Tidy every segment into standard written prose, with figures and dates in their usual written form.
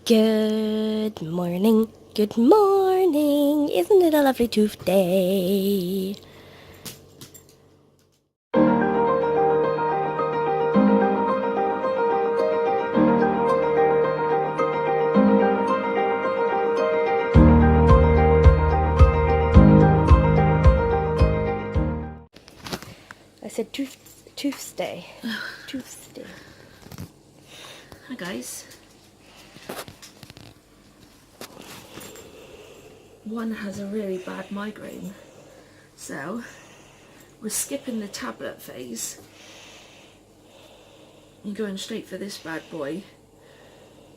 Good morning, good morning. Isn't it a lovely Tuesday? I said Tuesday. Tuesday. Hi guys. One has a really bad migraine, so we're skipping the tablet phase and going straight for this bad boy,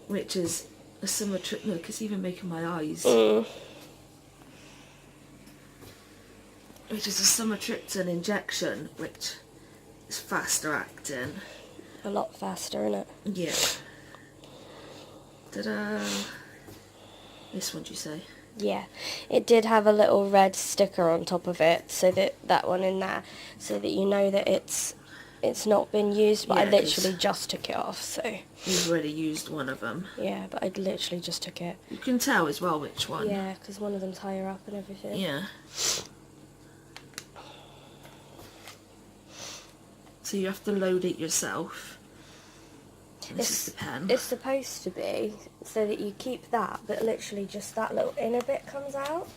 which is a sumatriptan. Look, it's even making my eyes. Which is a sumatriptan injection, which is faster acting. A lot faster, isn't it? Yeah. Ta-da! This one, do you say? Yeah, it did have a little red sticker on top of it, so that one in there, so that you know that it's not been used. But Yeah, I literally just took it off, so. You've already used one of them. Yeah, but I literally just took it. You can tell as well which one. Yeah, because one of them's higher up and everything. Yeah. So you have to load it yourself. This is the pen. It's supposed to be so that you keep that, but literally just that little inner bit comes out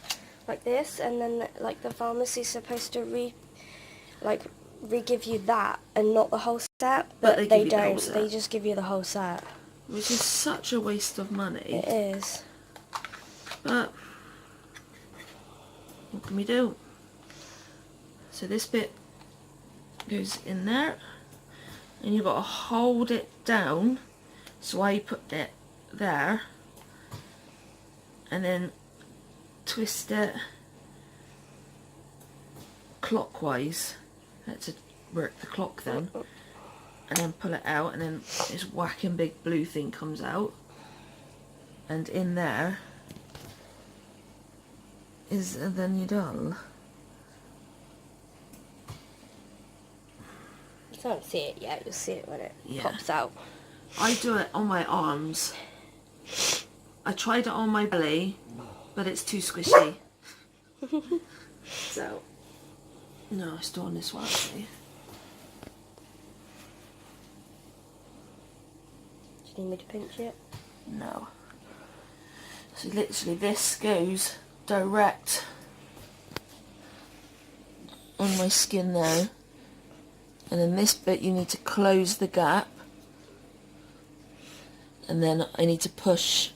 like this, and then like the pharmacy's supposed to re-give you that and not the whole set, but they don't. They just give you the whole set, which is such a waste of money. It is. But what can we do? So this bit goes in there, and you've got to hold it down. So I put it there, and then twist it clockwise. That's to work the clock then, and then pull it out, and then this whacking big blue thing comes out, and in there is the needle. You can't see it yet. You'll see it when it pops out. I do it on my arms. I tried it on my belly, but it's too squishy. So, no, I still on this one actually. Do you need me to pinch it? No. So literally this goes direct on my skin there. And then this bit you need to close the gap. And then I need to push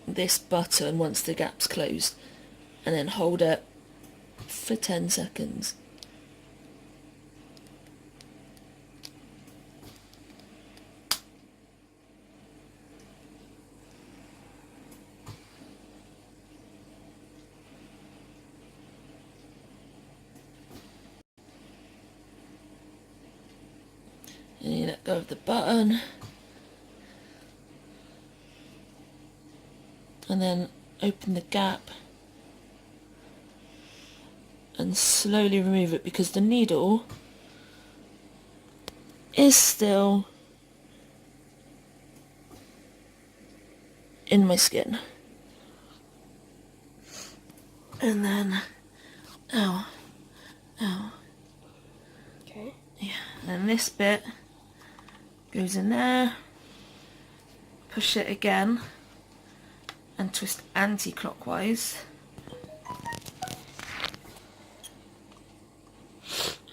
this button once the gap's closed, and then hold it for 10 seconds. And you let go of the button. And then open the gap and slowly remove it, because the needle is still in my skin. And then, ow, ow. Okay. Yeah, and then this bit goes in there, push it again, and twist anti-clockwise,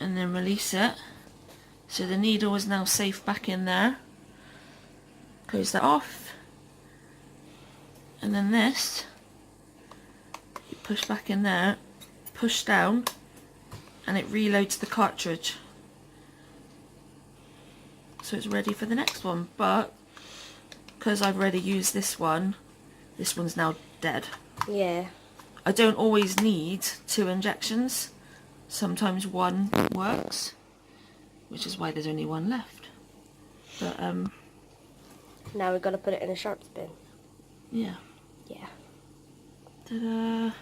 and then release it. So the needle is now safe back in there. Close that off, and then this you push back in there, push down, and it reloads the cartridge, so it's ready for the next one. But because I've already used this one's now dead. Yeah. I don't always need 2 injections. Sometimes one works, which is why there's only one left. But now we've got to put it in a sharps bin. Yeah. Yeah. Ta-da!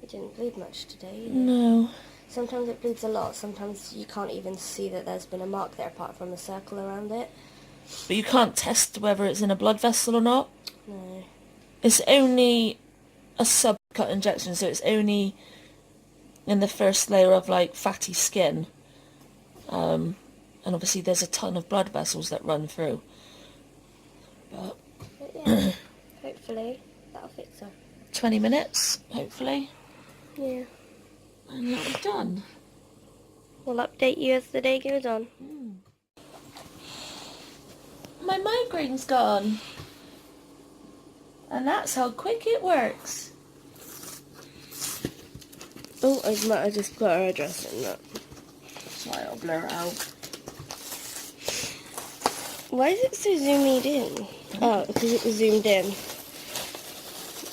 It didn't bleed much today either. No. Sometimes it bleeds a lot. Sometimes you can't even see that there's been a mark there apart from a circle around it. but you can't test whether it's in a blood vessel or not. No. It's only a subcut injection, so it's only in the first layer of like fatty skin. And obviously there's a ton of blood vessels that run through. But yeah, hopefully that'll fix her. 20 minutes, hopefully. Yeah. And that'll be done. We'll update you as the day goes on. My migraine's gone. And that's how quick it works. Oh, I might have just put her address in that. Right, I'll blur it out. Why is it so zoomed in? Oh, because it was zoomed in.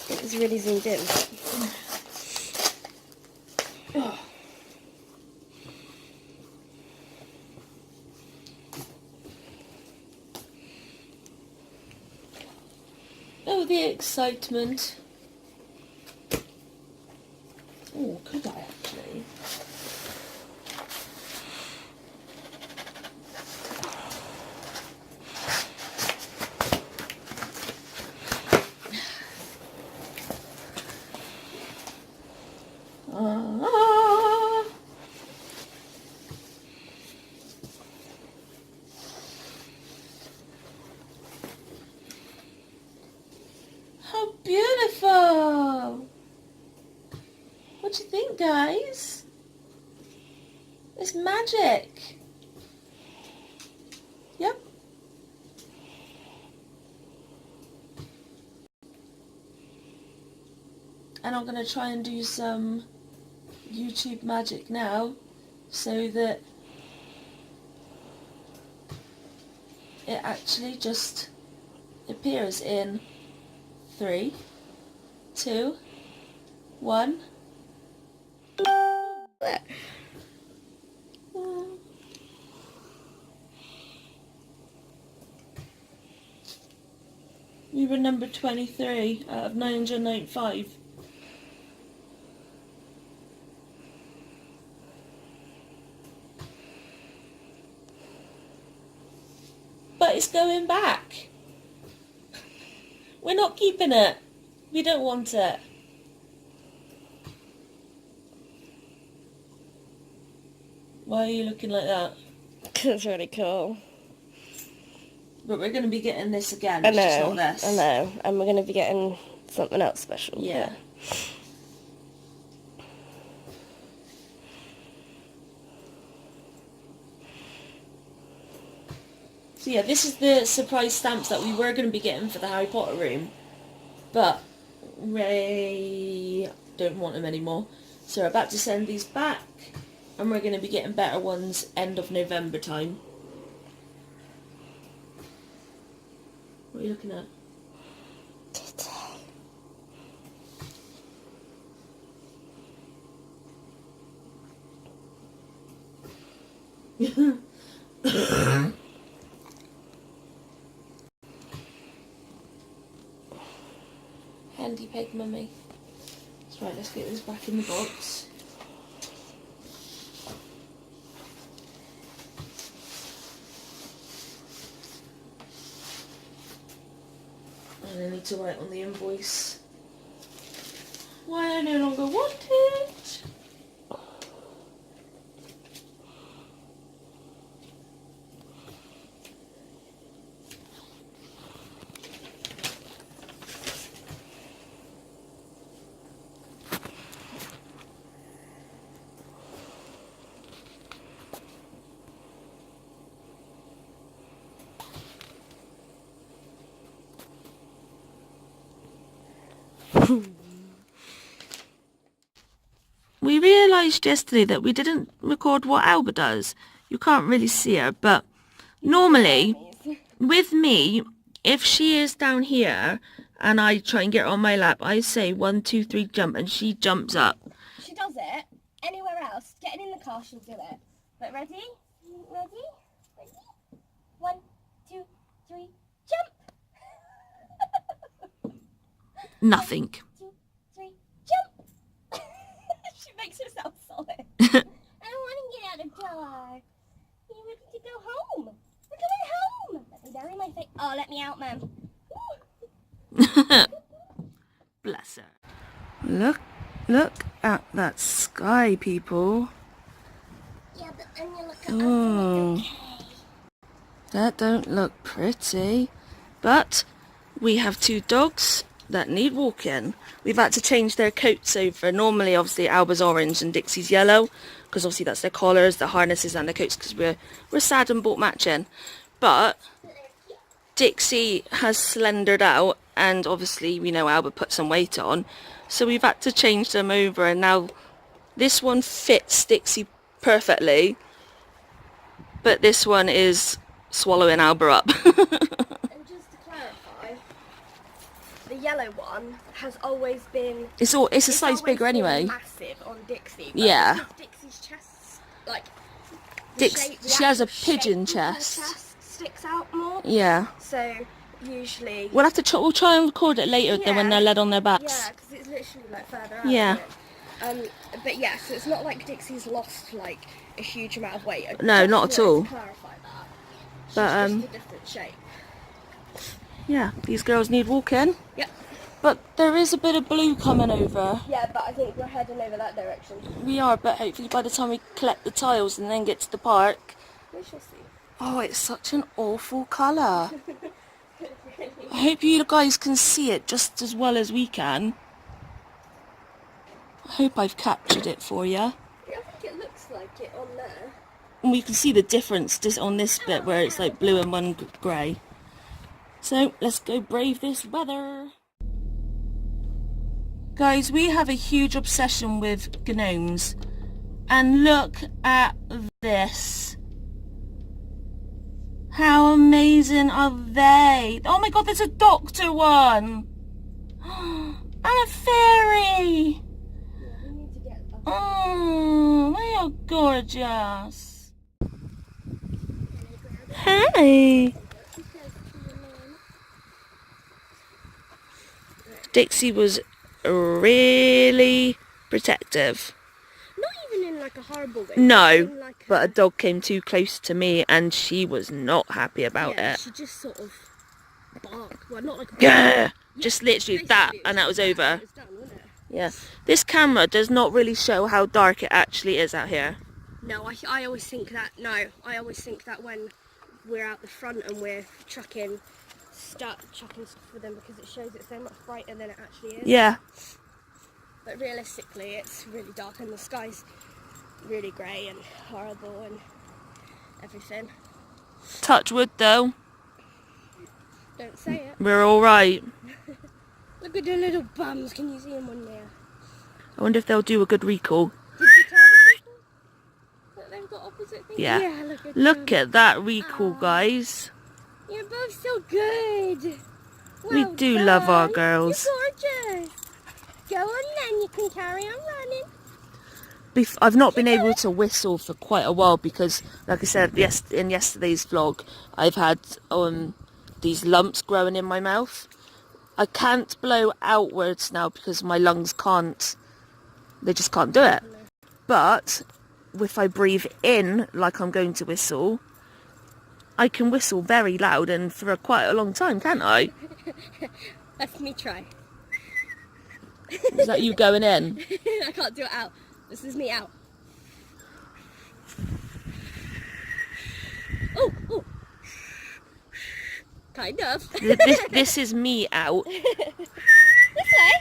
It was really zoomed in. Oh, the excitement. Oh, could I actually? How beautiful! What do you think, guys? It's magic. Yep. And I'm going to try and do some YouTube magic now so that it actually just appears in 3, 2, 1. We were number 23 out of 995. But it's going back. We're not keeping it. We don't want it. Why are you looking like that? It's really cool. But we're going to be getting this again. I It's just know, not this. I know. And we're going to be getting something else special. Yeah. So yeah, this is the surprise stamps that we were going to be getting for the Harry Potter room. But Ray don't want them anymore. So we're about to send these back. And we're going to be getting better ones end of November time. What are you looking at? Handy peg, mummy. That's right, let's get this back in the box. And I need to write on the invoice why I no longer want it. We realised yesterday that we didn't record what Alba does. You can't really see her, but normally, with me, if she is down here and I try and get her on my lap, I say 1, 2, 3, jump, and she jumps up. She does it. Anywhere else, getting in the car, she'll do it. But ready? Ready? Ready? 1, 2, 3, jump! Nothing. 1, 2, 3, jump! She makes herself solid. I don't want to get out the door. You ready to go home? We're going home. Let me down. Oh, let me out, Mum. Bless her. Look at that sky, people. Yeah, but then you look at Oh, us. that don't look pretty. But we have 2 dogs that need walking. We've had to change their coats over. Normally, obviously, Alba's orange and Dixie's yellow, because obviously that's their collars, their harnesses, and their coats, because we're sad and bought matching. But Dixie has slendered out, and obviously we know Alba put some weight on, so we've had to change them over, and now this one fits Dixie perfectly, but this one is swallowing Alba up. And just to clarify, the yellow one has always been... It's a size bigger anyway. Massive on Dixie. Yeah. Because Dixie's chest, like... She has a pigeon chest. Chest sticks out more. Yeah. So usually... We'll have to we'll try and record it later then when they're led on their backs. Yeah, because it's literally like further out. Yeah. But yeah, so it's not like Dixie's lost like a huge amount of weight. No, not at all. To clarify that. She's But just a different shape. yeah, these girls need walking. Yep. But there is a bit of blue coming over. Yeah, but I think we're heading over that direction. We are, but hopefully by the time we collect the tiles and then get to the park. We shall see. Oh, it's such an awful colour. I hope you guys can see it just as well as we can. I hope I've captured it for you. Yeah, I think it looks like it on there. And we can see the difference just on this bit where it's like blue and one grey. So let's go brave this weather. Guys, we have a huge obsession with gnomes. And look at this. How amazing are they? Oh my god, there's a doctor one. And a fairy. Yeah, we need to get up. Oh, they are gorgeous. Hey. Dixie was really protective. Not even in like a horrible way. No, but a dog came too close to me and she was not happy about yeah, it. she just sort of barked. Well, not like a Yeah, just literally that, and that was over. It was done, wasn't it? Yeah, this camera does not really show how dark it actually is out here. No, I always think that. No, I always think that when we're out the front and we're chucking stuff with them because it shows it so much brighter than it actually is. Yeah. But realistically, it's really dark and the sky's really grey and horrible and everything. Touch wood though. Don't say it. We're all right. Look at the little bums. Can you see them on there? I wonder if they'll do a good recall. Did you tell the people that they've got opposite things? Yeah. look Look at that recall, guys. You're both so good. We do love our girls. You're gorgeous. Go on then, you can carry on running. I've not been able to whistle for quite a while because, like I said in yesterday's vlog, I've had these lumps growing in my mouth. I can't blow outwards now because my lungs can't, they just can't do it. But if I breathe in like I'm going to whistle, I can whistle very loud and for quite a long time, can't I? Let me try. Is that you going in? I can't do it out. This is me out. Oh, oh. Kind of. This is me out. This way.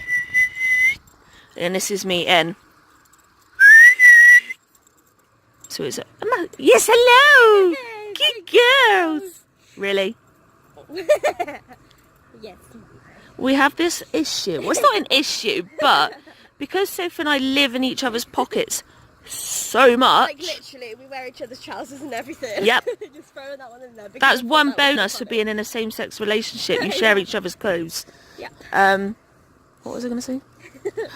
And this is me in. So it's yes, hello! Yay, Good girls! Really? Yes. We have this issue. Well, it's not an issue, but because Sophie and I live in each other's pockets so much. Like literally, we wear each other's trousers and everything. Yep. Just throwing that one in there. That's one bonus for being in a same-sex relationship. You share each other's clothes. Yeah. What was I going to say?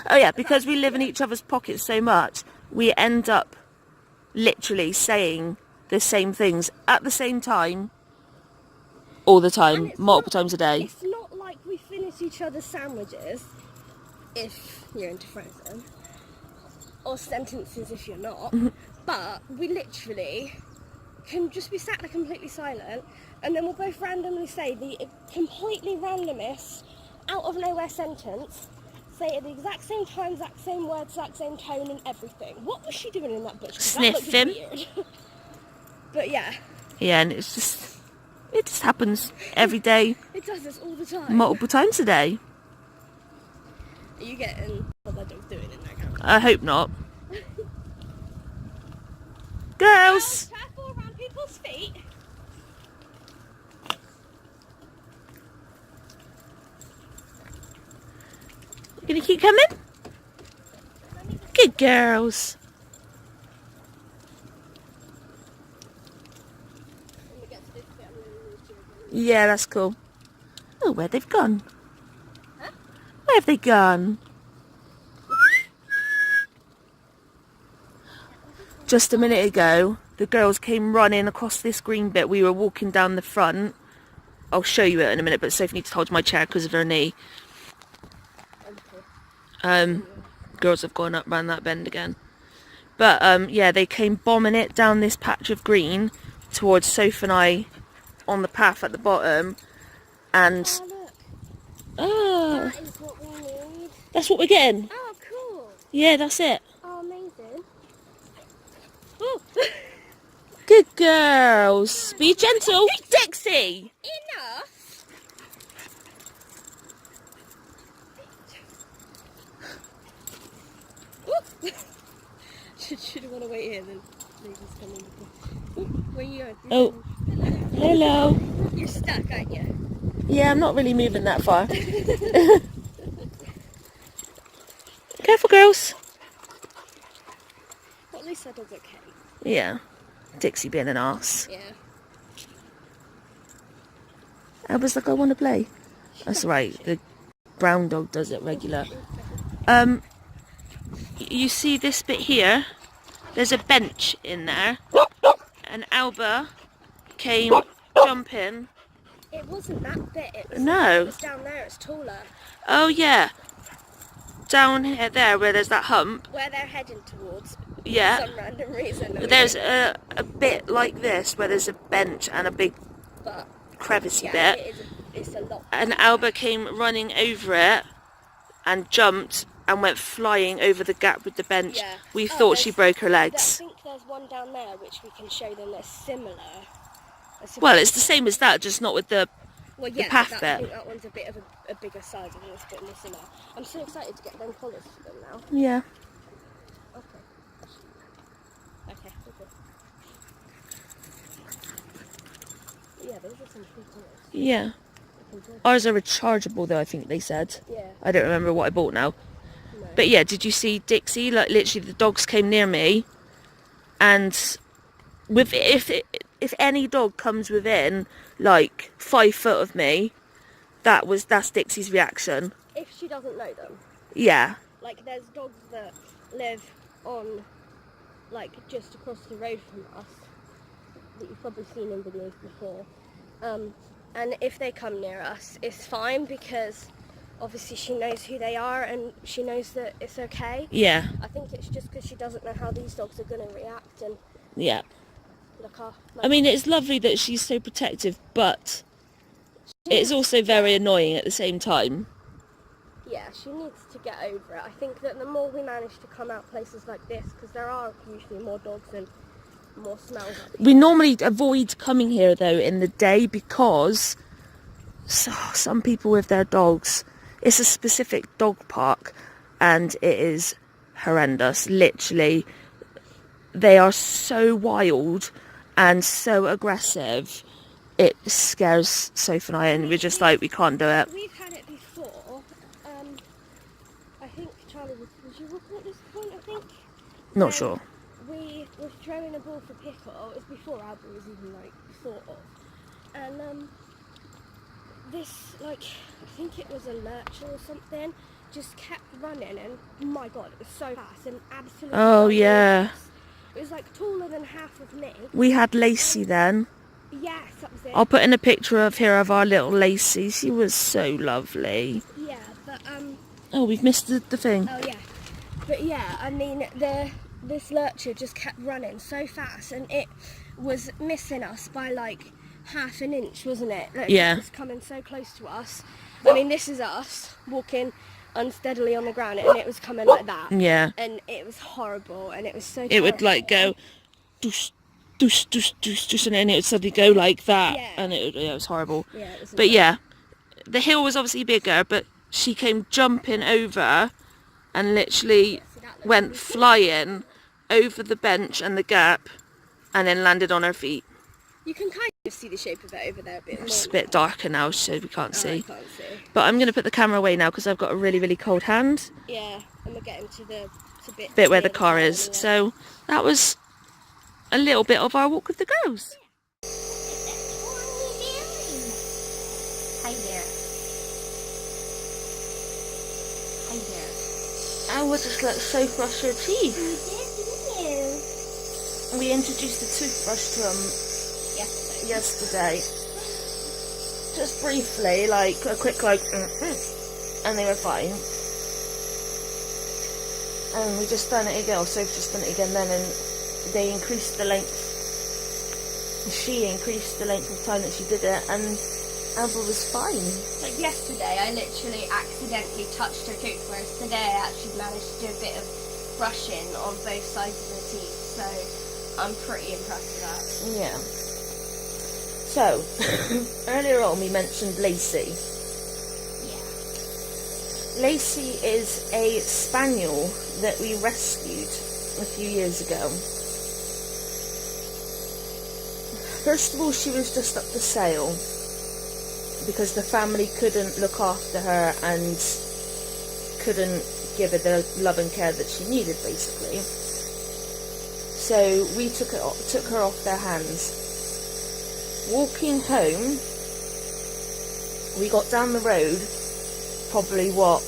Oh yeah, because we live in each other's pockets so much, we end up literally saying the same things at the same time, all the time, multiple times a day. It's not like we finish each other's sandwiches, if you're into frozen, or sentences if you're not, but we literally can just be sat there completely silent, and then we'll both randomly say the completely randomest, out of nowhere sentence, say it at the exact same time, exact same words, exact same tone and everything. What was she doing in that bush? Sniffing. That looked weird. But yeah. Yeah, and it just happens every day. It does this all the time. Multiple times a day. Are you getting what that dog's doing in there, girl? I hope not. Girls! Careful around people's feet. You gonna keep coming? Good girls. Yeah, that's cool. Oh, where they've gone? Huh? Where have they gone? Just a minute ago, the girls came running across this green bit. We were walking down the front. I'll show you it in a minute, but Sophie needs to hold my chair because of her knee. Girls have gone up round that bend again. But yeah, they came bombing it down this patch of green towards Sophie and I on the path at the bottom. And oh, look. That is what we need. That's what we're getting. Oh, cool. Yeah, that's it. Oh, amazing. Oh. Good girls. Be gentle. Dixie. Enough. Should want to wait here, then ladies come in. Where are you going? Oh, hello. You're stuck, aren't you? Yeah, I'm not really moving that far. Careful, girls. Well, at least that dog's okay. Yeah. Dixie being an arse. Yeah. I was like, I want to play. That's right. The brown dog does it regular. You see this bit here? There's a bench in there. And Alba came jumping. It wasn't that bit. It No. was down there. It's taller. Oh, yeah. Down here, there, where there's that hump. Where they're heading towards. Yeah. For some random reason. There's a bit like this where there's a bench and a big crevicey bit. It's a lot. And Alba came running over it and jumped and went flying over the gap with the bench. Yeah. We thought she broke her legs. I think there's one down there which we can show them that's similar. Well, it's the same as that, just not with the path I bit. think that one's a bit of a bigger size and it's a bit more similar. I'm so excited to get them collars for them now. Yeah. Okay. Okay, okay. Yeah, those are some cool collars. Yeah. Ours are rechargeable though, I think they said. Yeah. I don't remember what I bought now. No. But yeah, did you see Dixie? Like literally the dogs came near me and if any dog comes within like 5 foot of me, that's Dixie's reaction. If she doesn't know them. Yeah. Like there's dogs that live on like just across the road from us that you've probably seen in videos before. And if they come near us, it's fine because obviously she knows who they are and she knows that it's okay. Yeah. I think it's just because she doesn't know how these dogs are going to react and yeah. I mean, it's lovely that she's so protective, but it's also very annoying at the same time. Yeah, she needs to get over it. I think that the more we manage to come out places like this, because there are usually more dogs and more smells. We normally avoid coming here though in the day because some people with their dogs, it's a specific dog park and it is horrendous. Literally, they are so wild and so aggressive. It scares Sophie and I, and we're just like, we can't do it. We've had it before. I think Charlie was you walking at this point? I think. Not sure. We were throwing a ball for pickle. It was before Albert was even like thought of, and this like I think it was a lurcher or something, just kept running, and oh my god, it was so fast and absolutely. Oh yeah. It was like taller than half of me. We had Lacie then. Yes, that was it. I'll put in a picture of our little Lacie. She was so lovely. Yeah, but oh, we've missed the thing. Oh yeah, but yeah, I mean this lurcher just kept running so fast, and was missing us by like half an inch, wasn't it? Like, Yeah. it was coming so close to us. I mean, this is us walking unsteadily on the ground, and it was coming like that. Yeah. And it was horrible, and it was so It would like go doosh, doosh, doosh, doosh, doosh, and then it would suddenly go like that. Yeah. And it was horrible. Yeah, it was But yeah, the hill was obviously bigger, but she came jumping over and literally went flying over the bench and the gap and then landed on her feet. You can kind of see the shape of it over there a bit more. It's a bit darker now, so we can't see. I can't see. But I'm going to put the camera away now because I've got a really, really cold hand. Yeah, and we're getting to the bit where the car is. Anyway. So that was a little bit of our walk with the girls. Hi there. Hi there. I would just let Sophie brush her teeth. You did, We introduced the toothbrush to them yesterday. Just briefly, like a quick like, and they were fine. And we just done it again, or Sophie just done it again then, and they increased the length. She increased the length of time that she did it, and Amber was fine. Like yesterday, I literally accidentally touched her tooth, whereas today I actually managed to do a bit of brushing on both sides of her teeth, so I'm pretty impressed with that. Yeah. So, earlier on we mentioned Lacie. Yeah. Lacie is a spaniel that we rescued a few years ago. First of all, she was just up for sale because the family couldn't look after her and couldn't give her the love and care that she needed, basically. So we took her off their hands. Walking home, we got down the road, probably 30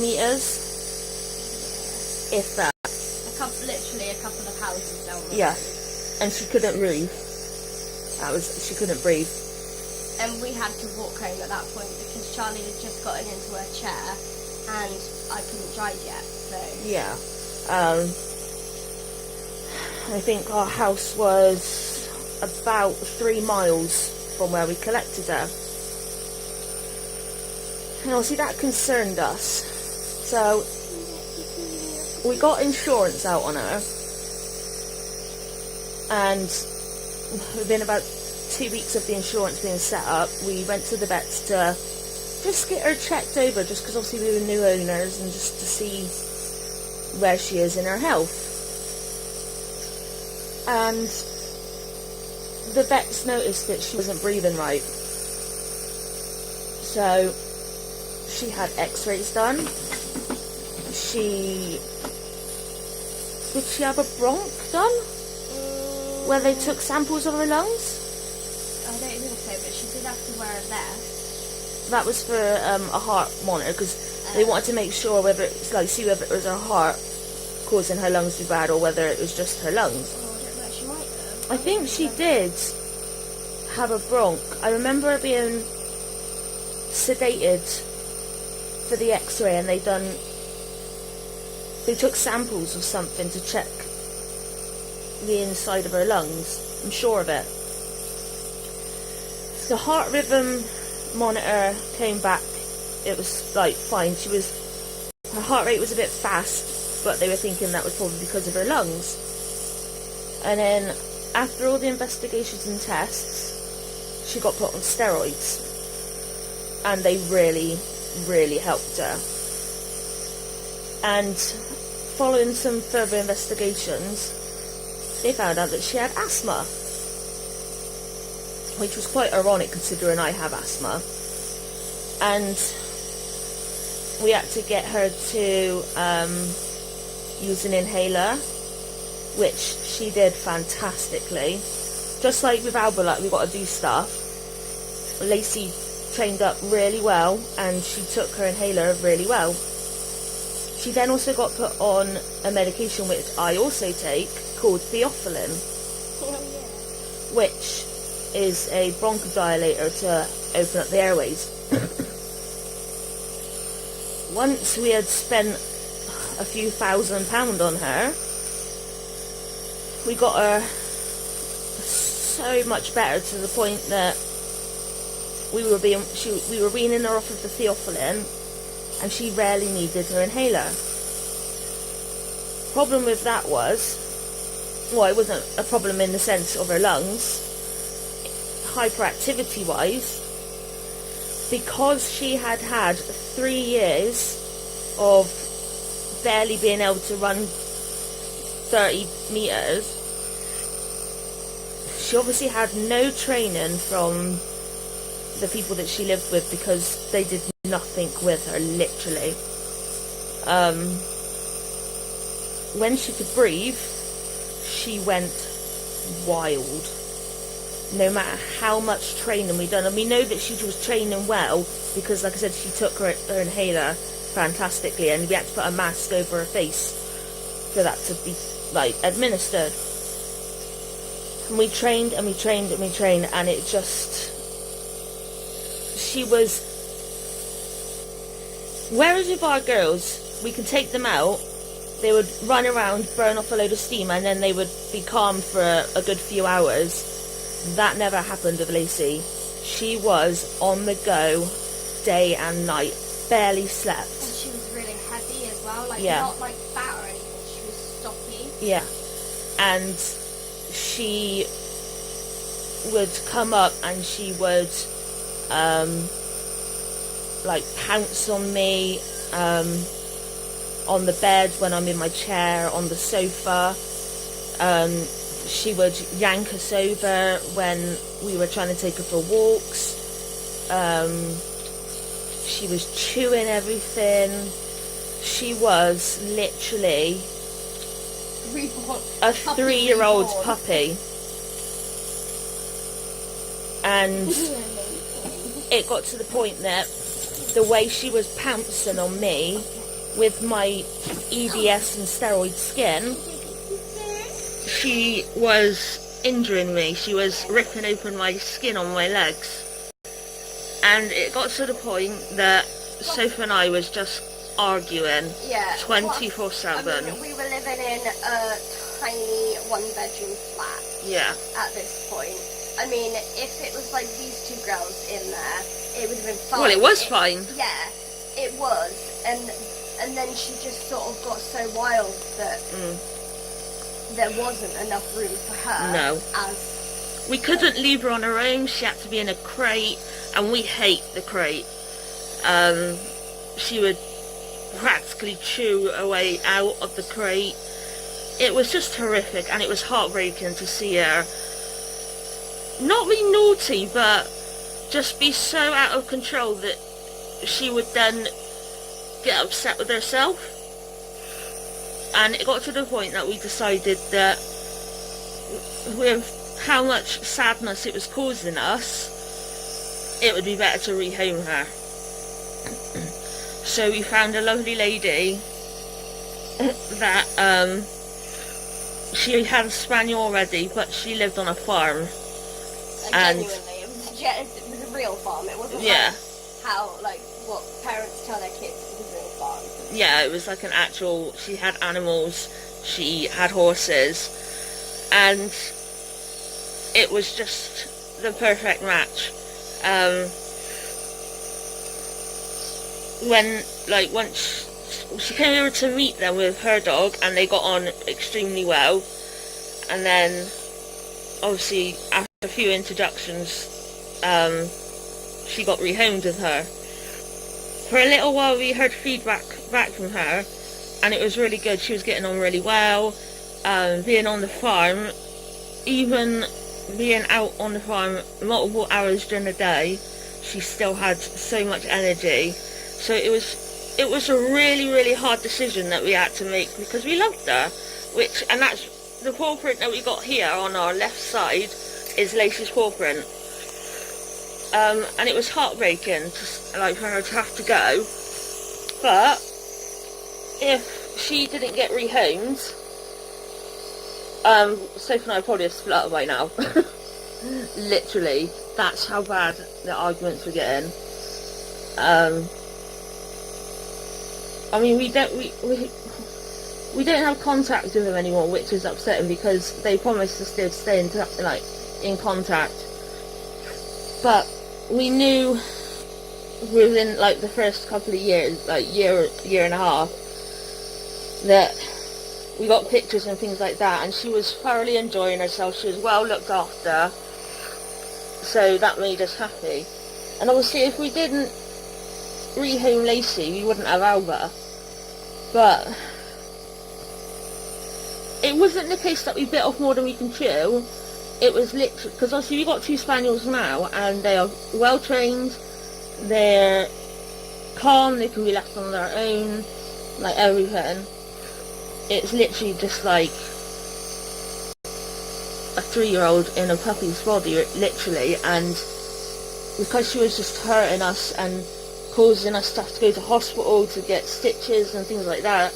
metres, if that. Literally a couple of houses down the Yeah, road. and she couldn't breathe. She couldn't breathe. And we had to walk home at that point because Charlie had just gotten into her chair and I couldn't drive yet, so... Yeah. I think our house was about 3 miles from where we collected her. And obviously that concerned us. So we got insurance out on her, and within about 2 weeks of the insurance being set up, we went to the vets to just get her checked over, just because obviously we were new owners, and just to see where she is in her health. And the vets noticed that she wasn't breathing right, so she had x-rays done. Did she have a bronch done? Where they took samples of her lungs? I don't think so, but she did have to wear a vest. That was for a heart monitor, because they wanted to make sure whether it's like see whether it was her heart causing her lungs to be bad or whether it was just her lungs. Oh, I don't know, she might have. I think she did have a bronch. I remember her being sedated for the x-ray, and they took samples of something to check the inside of her lungs. I'm sure of it. The heart rhythm monitor came back. It was like fine. Her heart rate was a bit fast, but they were thinking that was probably because of her lungs. And then after all the investigations and tests, she got put on steroids, and they really, really helped her. And following some further investigations, they found out that she had asthma, which was quite ironic considering I have asthma. And we had to get her to use an inhaler, which she did fantastically. Just like with Alba, like, we got to do stuff. Lacie trained up really well, and she took her inhaler really well. She then also got put on a medication which I also take, called theophylline, which is a bronchodilator to open up the airways. Once we had spent a few £1,000 on her, we got her so much better, to the point that we were weaning her off of the theophylline, and she rarely needed her inhaler. Problem with that was, well, it wasn't a problem in the sense of her lungs, hyperactivity wise, because she had had 3 years of barely being able to run 30 meters. She obviously had no training from the people that she lived with, because they did nothing with her, literally. When she could breathe, she went wild. No matter how much training we done, and we know that she was training well, because like I said, she took her inhaler fantastically, and we had to put a mask over her face for that to be like administered. And we trained and we trained and we trained, and it just, she was, whereas with our girls, we can take them out, they would run around, burn off a load of steam, and then they would be calm for a good few hours. That never happened with Lacie. She was on the go day and night, barely slept. And she was really heavy as well, like yeah. Not like fat or anything, she was stocky. Yeah. And she would come up and she would like pounce on me, on the bed when I'm in my chair, on the sofa. She would yank us over when we were trying to take her for walks. She was chewing everything. She was literally a 3-year-old puppy. And it got to the point that the way she was pouncing on me with my EDS and steroid skin, she was injuring me. She was ripping open my skin on my legs. And it got to the point that Sophie and I was just arguing 24/7. We were living in a tiny 1-bedroom flat. Yeah. At this point. I mean, if it was like these 2 girls in there, it would have been fine. Well, it was fine. Yeah, it was. And then she just sort of got so wild that there wasn't enough room for her. No. As we couldn't leave her on her own. She had to be in a crate, and we hate the crate. She would practically chew her way out of the crate. It was just horrific, and it was heartbreaking to see her not be naughty, but just be so out of control that she would then get upset with herself. And it got to the point that we decided that with how much sadness it was causing us, it would be better to rehome her. So we found a lovely lady that she had a spaniel already, but she lived on a farm. And genuinely, it was a real farm. It wasn't like what parents tell their kids. It was a real farm. Yeah, it was like an actual, she had animals, she had horses, and it was just the perfect match. Once she came over to meet them with her dog, and they got on extremely well, and then obviously after a few introductions, she got rehomed with her. For a little while we heard feedback back from her, and it was really good. She was getting on really well, being on the farm, even being out on the farm multiple hours during the day, she still had so much energy. So it was a really, really hard decision that we had to make, because we loved her, and that's the paw print that we got here on our left side is Lacie's paw print. And it was heartbreaking for her to have to go, but if she didn't get rehomed, Sophie and I probably have split up by now. Literally, that's how bad the arguments were getting. I mean, we don't have contact with them anymore, which is upsetting because they promised us they'd stay in contact. But we knew within like the first couple of years, like year and a half, that we got pictures and things like that, and she was thoroughly enjoying herself. She was well looked after, so that made us happy. And obviously if we didn't rehome Lacie, we wouldn't have Alba. But it wasn't the case that we bit off more than we can chew. It was literally, because obviously we've got 2 spaniels now, and they are well trained, they're calm, they can be left on their own, like everything. It's literally just like a 3-year-old in a puppy's body, literally. And because she was just hurting us and causing us to have to go to hospital to get stitches and things like that,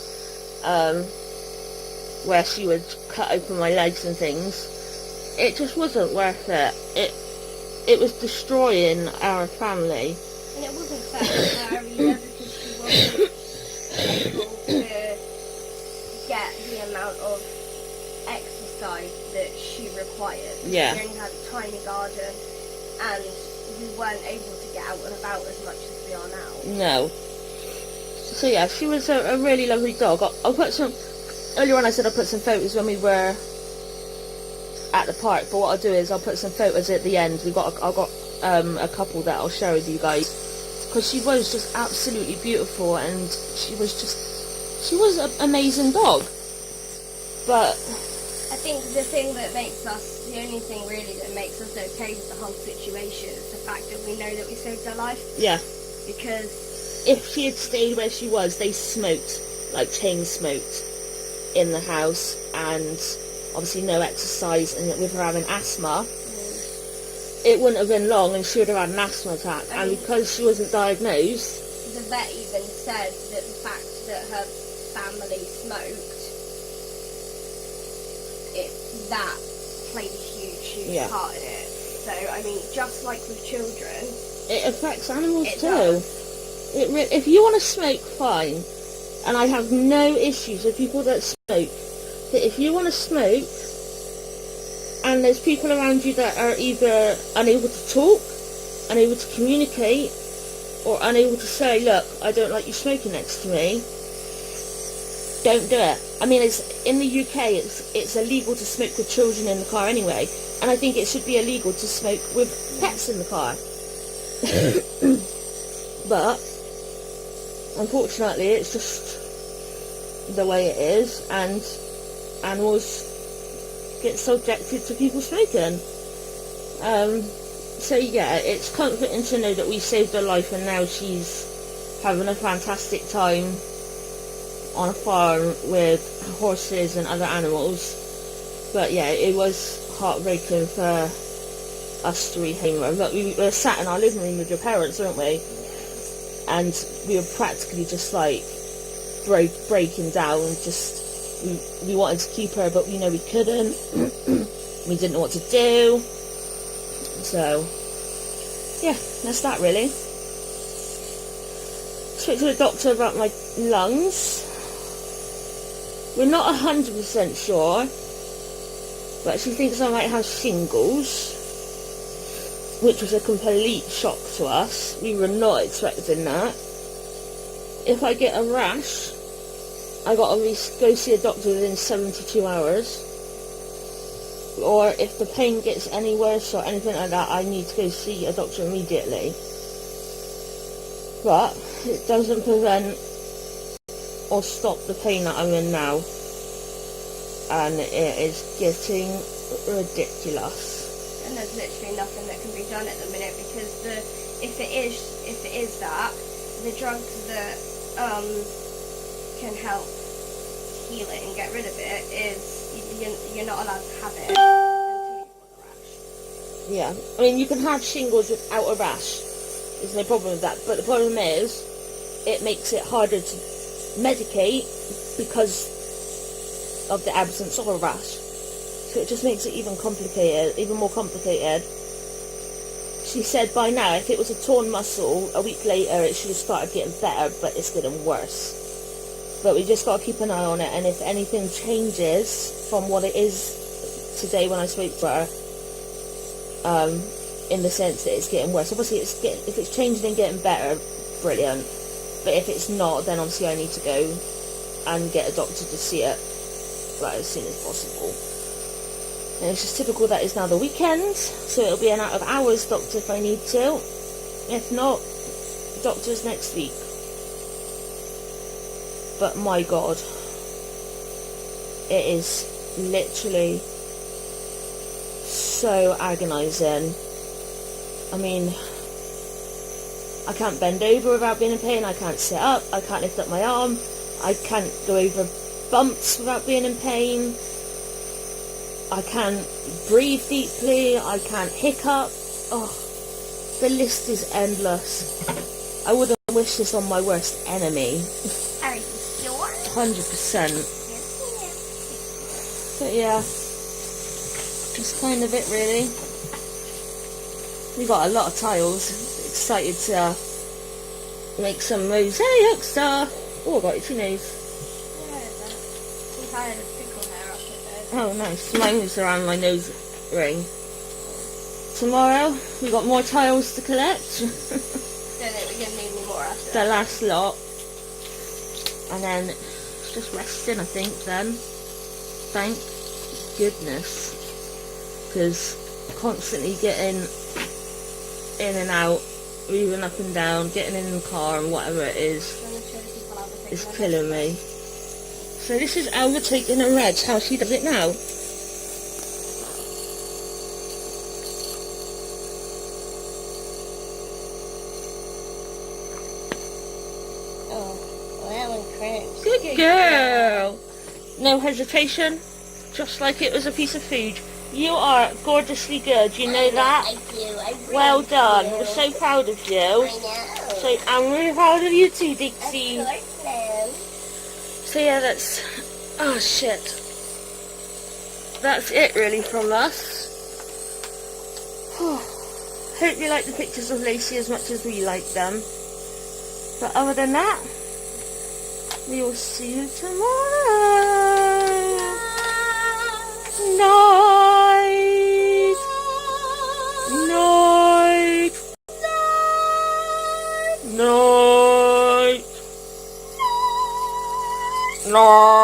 where she would cut open my legs and things, it just wasn't worth it. It was destroying our family. And it wasn't fair to her either, because she wasn't able to get the amount of exercise that she required. Yeah. We only had a tiny garden, and we weren't able to get out and about as much as we are now. No. So yeah, she was a really lovely dog. I'll put some, earlier on I said I'll put some photos when we were at the park, but what I'll do is I'll put some photos at the end. I've got a couple that I'll share with you guys, because she was just absolutely beautiful, and she was an amazing dog. But I think the only thing really that makes us okay with the whole situation is the fact that we know that we saved her life. Yeah. Because if she had stayed where she was, they smoked, like chain smoked in the house, and obviously no exercise, and with her having asthma, it wouldn't have been long and she would have had an asthma attack. And because she wasn't diagnosed, the vet even said that the fact that her family smoked, that played a huge part in it. So I mean, just like with children, it affects animals too. If you want to smoke, fine, and I have no issues with people that smoke. But if you want to smoke, and there's people around you that are either unable to talk, unable to communicate, or unable to say, look, I don't like you smoking next to me, don't do it. I mean, in the UK, it's illegal to smoke with children in the car anyway, and I think it should be illegal to smoke with pets in the car. But unfortunately, it's just the way it is, and animals get subjected to people smoking. So yeah, it's comforting to know that we saved her life, and now she's having a fantastic time on a farm with horses and other animals. But yeah, it was heartbreaking for us to rehome her. But we were sat in our living room with your parents, weren't we? And we were practically just like breaking down. Just we wanted to keep her, but we know we couldn't. We didn't know what to do. So yeah, that's that really. Spoke to the doctor about my lungs. We're not 100% sure, but she thinks I might have shingles, which was a complete shock to us. We were not expecting that. If I get a rash, I gotta go see a doctor within 72 hours. Or if the pain gets any worse or anything like that, I need to go see a doctor immediately. But it doesn't prevent or stop the pain that I'm in now, and it is getting ridiculous. And there's literally nothing that can be done at the minute, because if it is that, the drugs that can help heal it and get rid of it is you're not allowed to have it until you've got the rash. Yeah, I mean, you can have shingles without a rash. There's no problem with that, but the problem is it makes it harder to medicate because of the absence of a rash. So it just makes it even more complicated. She said by now, if it was a torn muscle, a week later it should have started getting better, but it's getting worse. but we just got to keep an eye on it, and if anything changes from what it is today when I spoke to her, in the sense that it's getting worse, obviously if it's changing and getting better, brilliant, but if it's not, then obviously I need to go and get a doctor to see it like as soon as possible. And it's just typical that it's now the weekend, so it'll be an out of hours doctor if I need to. If not, doctors next week. But my God, it is literally so agonising. I mean, I can't bend over without being in pain, I can't sit up, I can't lift up my arm, I can't go over bumps without being in pain, I can't breathe deeply, I can't hiccup. Oh, the list is endless. I wouldn't wish this on my worst enemy. Are you sure? 100%. But yeah, that's kind of it really. We got a lot of tiles. Excited to make some mosaic stuff. Oh, I got itchy nose. I had a tickle hair up it though. Oh, nice. Mine was around my nose ring. Tomorrow, we got more tiles to collect. Don't think we're going to need any more after The that. last lot. And then just resting, I think, then. Thank goodness. Because constantly getting in and out, moving up and down, getting in the car and whatever it is killing me. So this is Alva taking a Reg, how she does it now. Oh, well, that one cramps. Good girl. No hesitation, just like it was a piece of food. You are gorgeously good, you know that? I do. I really Well done. do. We're so proud of you. I know. So I'm really proud of you too, Dixie. Of course, ma'am. So yeah, that's... oh shit. That's it really from us. Hope you like the pictures of Lacie as much as we like them. But other than that, we will see you tomorrow. Night. Night. Night. Night.